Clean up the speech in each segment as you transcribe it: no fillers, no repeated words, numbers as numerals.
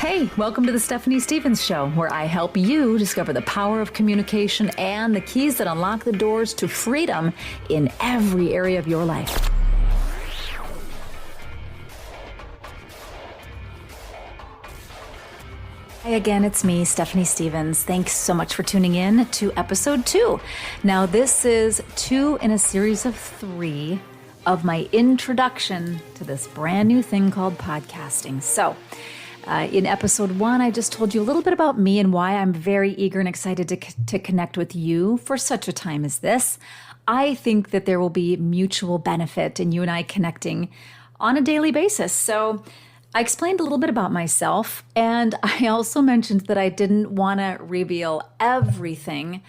Hey, welcome to the Stephanie Stevens Show, where I help you discover the power of communication and the keys that unlock the doors to freedom in every area of your life. Hi again, it's me, Stephanie Stevens. Thanks so much for tuning in to episode 2. Now, this is 2 in a series of 3 of my introduction to this brand new thing called podcasting. So, in episode 1, I just told you a little bit about me and why I'm very eager and excited to connect with you for such a time as this. I think that there will be mutual benefit in you and I connecting on a daily basis. So I explained a little bit about myself, and I also mentioned that I didn't want to reveal everything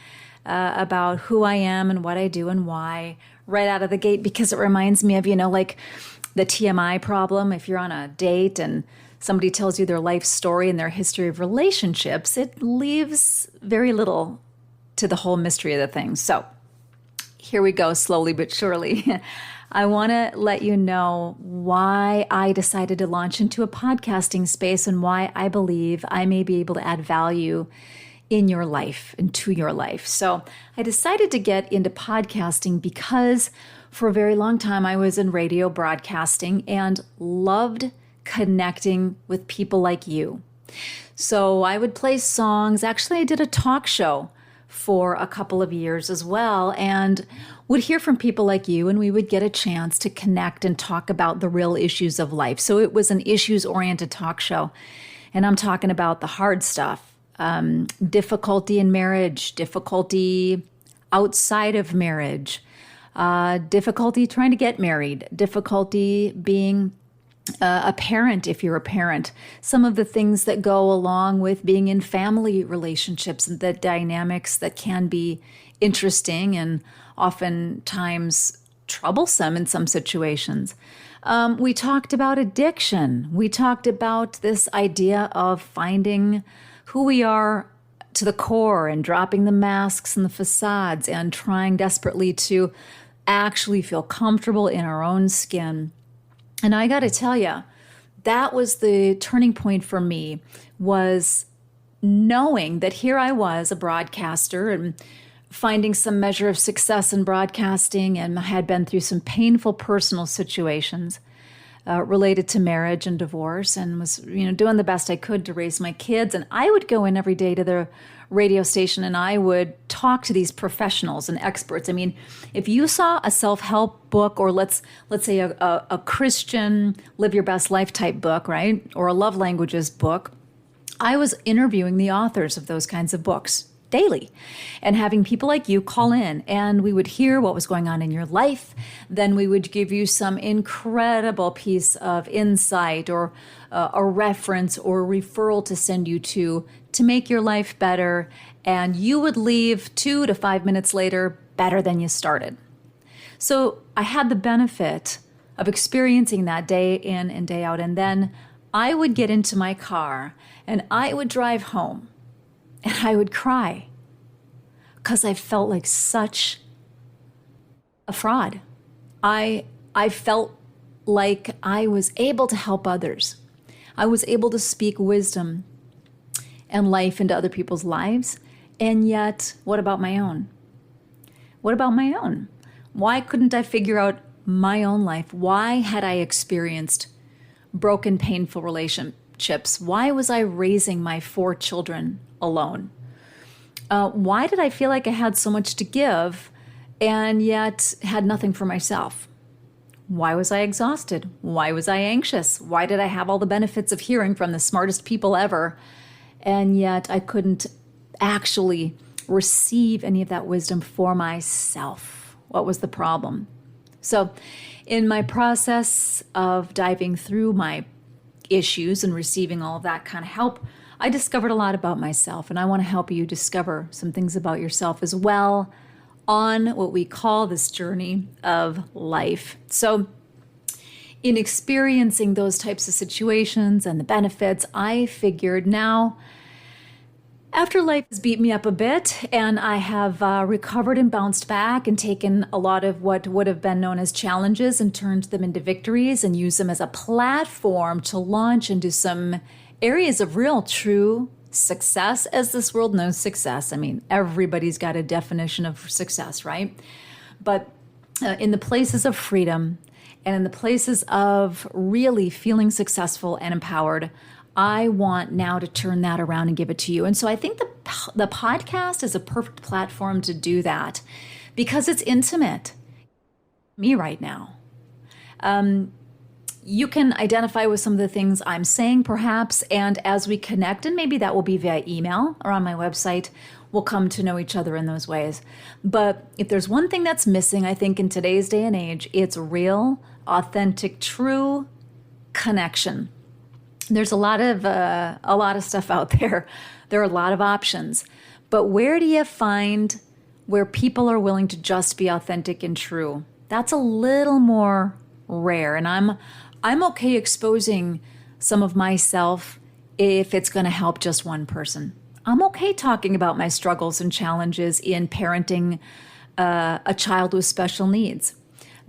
about who I am and what I do and why right out of the gate, because it reminds me of, like the TMI problem. If you're on a date and somebody tells you their life story and their history of relationships, it leaves very little to the whole mystery of the thing. So here we go, slowly but surely. I want to let you know why I decided to launch into a podcasting space and why I believe I may be able to add value in your life and to your life. So I decided to get into podcasting because for a very long time I was in radio broadcasting and loved connecting with people like you. So I would play songs. Actually, I did a talk show for a couple of years as well and would hear from people like you, and we would get a chance to connect and talk about the real issues of life. So it was an issues-oriented talk show. And I'm talking about the hard stuff, difficulty in marriage, difficulty outside of marriage, difficulty trying to get married, difficulty being a parent if you're a parent, some of the things that go along with being in family relationships and the dynamics that can be interesting and oftentimes troublesome in some situations. We talked about addiction. We talked about this idea of finding who we are to the core and dropping the masks and the facades and trying desperately to actually feel comfortable in our own skin. And I got to tell you, that was the turning point for me, was knowing that here I was, a broadcaster, and finding some measure of success in broadcasting, and I had been through some painful personal situations related to marriage and divorce, and was doing the best I could to raise my kids. And I would go in every day to the radio station and I would talk to these professionals and experts. I mean, if you saw a self-help book, or let's say a Christian live your best life type book, right? Or a love languages book, I was interviewing the authors of those kinds of books daily and having people like you call in, and we would hear what was going on in your life. Then we would give you some incredible piece of insight or a reference or referral to send you to make your life better, and you would leave 2 to 5 minutes later better than you started. So I had the benefit of experiencing that day in and day out, and then I would get into my car and I would drive home and I would cry because I felt like such a fraud. I felt like I was able to help others. I was able to speak wisdom and life into other people's lives. And yet, what about my own? What about my own? Why couldn't I figure out my own life? Why had I experienced broken, painful relationships? Why was I raising my 4 children alone? Why did I feel like I had so much to give and yet had nothing for myself? Why was I exhausted? Why was I anxious? Why did I have all the benefits of hearing from the smartest people ever, and yet I couldn't actually receive any of that wisdom for myself? What was the problem? So in my process of diving through my issues and receiving all of that kind of help, I discovered a lot about myself, and I want to help you discover some things about yourself as well on what we call this journey of life. So in experiencing those types of situations and the benefits, I figured now, after life has beat me up a bit and I have recovered and bounced back and taken a lot of what would have been known as challenges and turned them into victories and used them as a platform to launch into some areas of real, true success, as this world knows success. I mean, everybody's got a definition of success, right? But in the places of freedom and in the places of really feeling successful and empowered, I want now to turn that around and give it to you. And so I think the podcast is a perfect platform to do that because it's intimate. Me right now. You can identify with some of the things I'm saying, perhaps, and as we connect, and maybe that will be via email or on my website, we'll come to know each other in those ways. But if there's one thing that's missing, I think in today's day and age, it's real, authentic, true connection. There's a lot of stuff out there. There are a lot of options. But where do you find where people are willing to just be authentic and true? That's a little more rare. And I'm okay exposing some of myself if it's going to help just one person. I'm okay talking about my struggles and challenges in parenting a child with special needs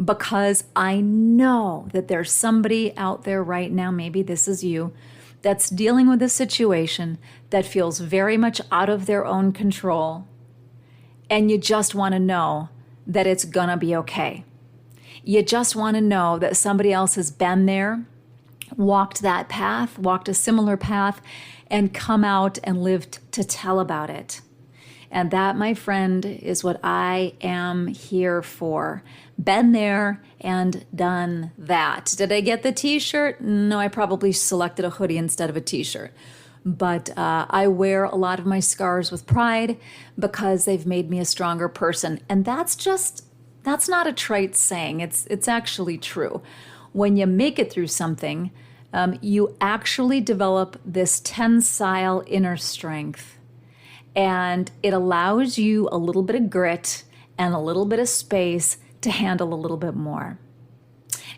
because I know that there's somebody out there right now, maybe this is you, that's dealing with a situation that feels very much out of their own control, and you just want to know that it's going to be okay. You just want to know that somebody else has been there, walked that path, walked a similar path, and come out and lived to tell about it. And that, my friend, is what I am here for. Been there and done that. Did I get the t-shirt? No, I probably selected a hoodie instead of a t-shirt. But I wear a lot of my scars with pride because they've made me a stronger person. And that's not a trite saying. It's actually true. When you make it through something, you actually develop this tensile inner strength. And it allows you a little bit of grit and a little bit of space to handle a little bit more.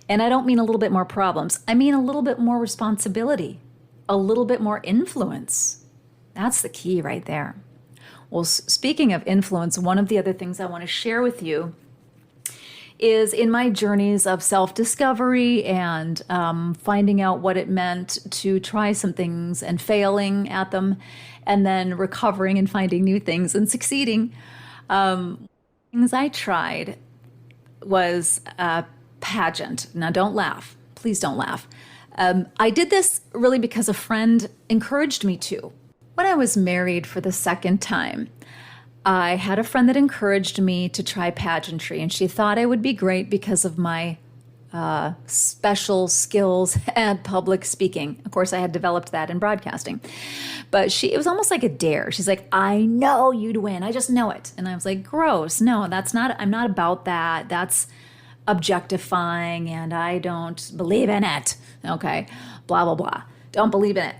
And I don't mean a little bit more problems. I mean a little bit more responsibility, a little bit more influence. That's the key right there. Well, speaking of influence, one of the other things I want to share with you is in my journeys of self-discovery and finding out what it meant to try some things and failing at them, and then recovering and finding new things and succeeding. Things I tried was a pageant. Now, don't laugh. Please don't laugh. I did this really because a friend encouraged me to. When I was married for the second time, I had a friend that encouraged me to try pageantry, and she thought I would be great because of my special skills at public speaking. Of course, I had developed that in broadcasting. But it was almost like a dare. She's like, I know you'd win. I just know it. And I was like, gross. No, I'm not about that. That's objectifying, and I don't believe in it. Okay, blah, blah, blah. Don't believe in it.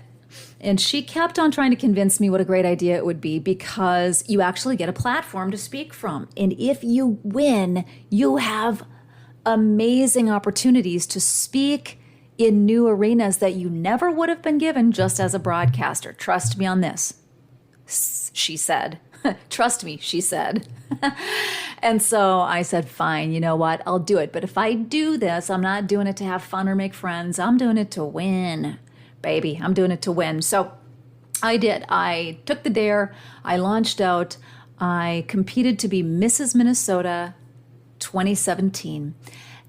And she kept on trying to convince me what a great idea it would be because you actually get a platform to speak from. And if you win, you have amazing opportunities to speak in new arenas that you never would have been given just as a broadcaster. Trust me on this, she said. Trust me, she said. And so I said, fine, you know what? I'll do it. But if I do this, I'm not doing it to have fun or make friends. I'm doing it to win. Baby, I'm doing it to win. So I did. I took the dare. I launched out. I competed to be Mrs. Minnesota 2017,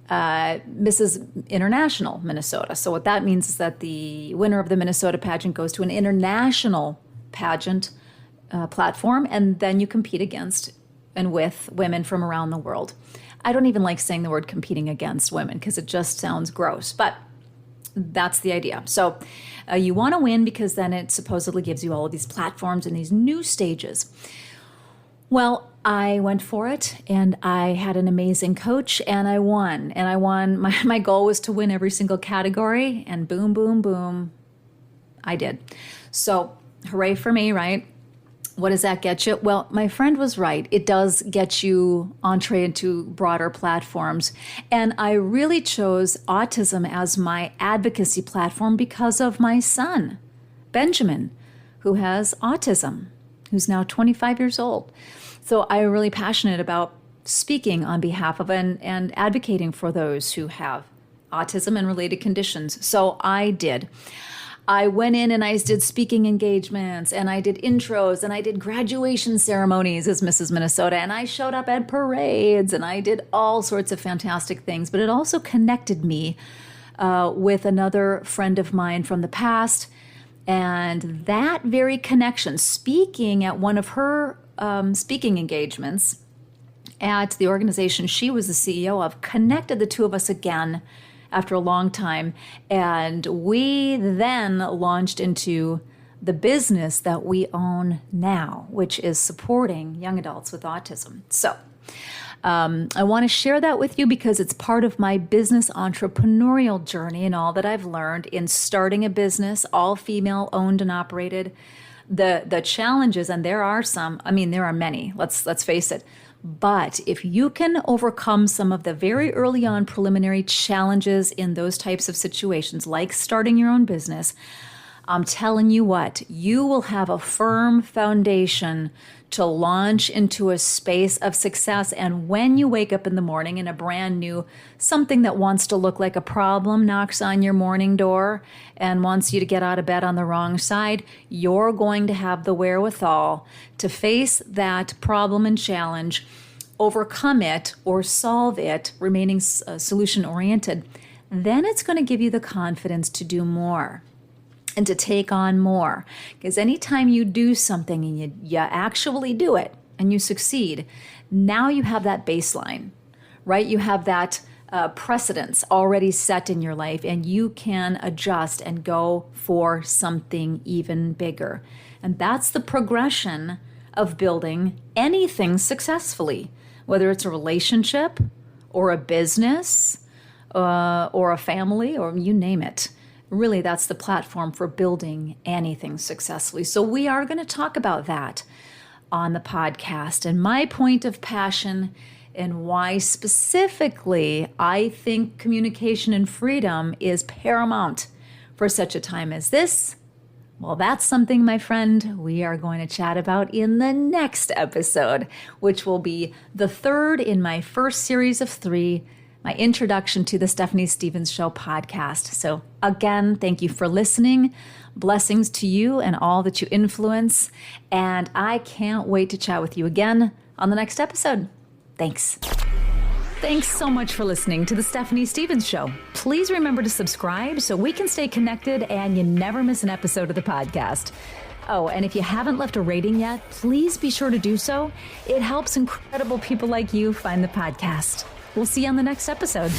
Mrs. International Minnesota. So what that means is that the winner of the Minnesota pageant goes to an international pageant platform, and then you compete against and with women from around the world. I don't even like saying the word competing against women because it just sounds gross, but that's the idea. So you want to win because then it supposedly gives you all of these platforms and these new stages. Well, I went for it and I had an amazing coach and I won. And I won. My goal was to win every single category, and boom, boom, boom, I did. So hooray for me, right? What does that get you? Well, my friend was right. It does get you entree into broader platforms. And I really chose autism as my advocacy platform because of my son, Benjamin, who has autism, who's now 25 years old. So I'm really passionate about speaking on behalf of and advocating for those who have autism and related conditions. So I did. I went in and I did speaking engagements and I did intros and I did graduation ceremonies as Mrs. Minnesota and I showed up at parades and I did all sorts of fantastic things. But it also connected me with another friend of mine from the past. And that very connection, speaking at one of her speaking engagements at the organization she was the CEO of, connected the two of us again after a long time. And we then launched into the business that we own now, which is supporting young adults with autism. So I want to share that with you because it's part of my business entrepreneurial journey and all that I've learned in starting a business, all female owned and operated. The challenges, and there are some, there are many, let's face it. But if you can overcome some of the very early on preliminary challenges in those types of situations, like starting your own business, I'm telling you what, you will have a firm foundation to launch into a space of success. And when you wake up in the morning and a brand new something that wants to look like a problem knocks on your morning door and wants you to get out of bed on the wrong side, you're going to have the wherewithal to face that problem and challenge, overcome it or solve it, remaining solution oriented. Then it's going to give you the confidence to do more and to take on more. Because anytime you do something and you actually do it and you succeed, now you have that baseline, right? You have that precedence already set in your life and you can adjust and go for something even bigger. And that's the progression of building anything successfully, whether it's a relationship or a business or a family or you name it. Really, that's the platform for building anything successfully. So we are going to talk about that on the podcast and my point of passion and why specifically I think communication and freedom is paramount for such a time as this. Well, that's something, my friend, we are going to chat about in the next episode, which will be the third in my first series of 3, my introduction to the Stephanie Stevens Show podcast. So again, thank you for listening. Blessings to you and all that you influence. And I can't wait to chat with you again on the next episode. Thanks. Thanks so much for listening to the Stephanie Stevens Show. Please remember to subscribe so we can stay connected and you never miss an episode of the podcast. Oh, and if you haven't left a rating yet, please be sure to do so. It helps incredible people like you find the podcast. We'll see you on the next episode.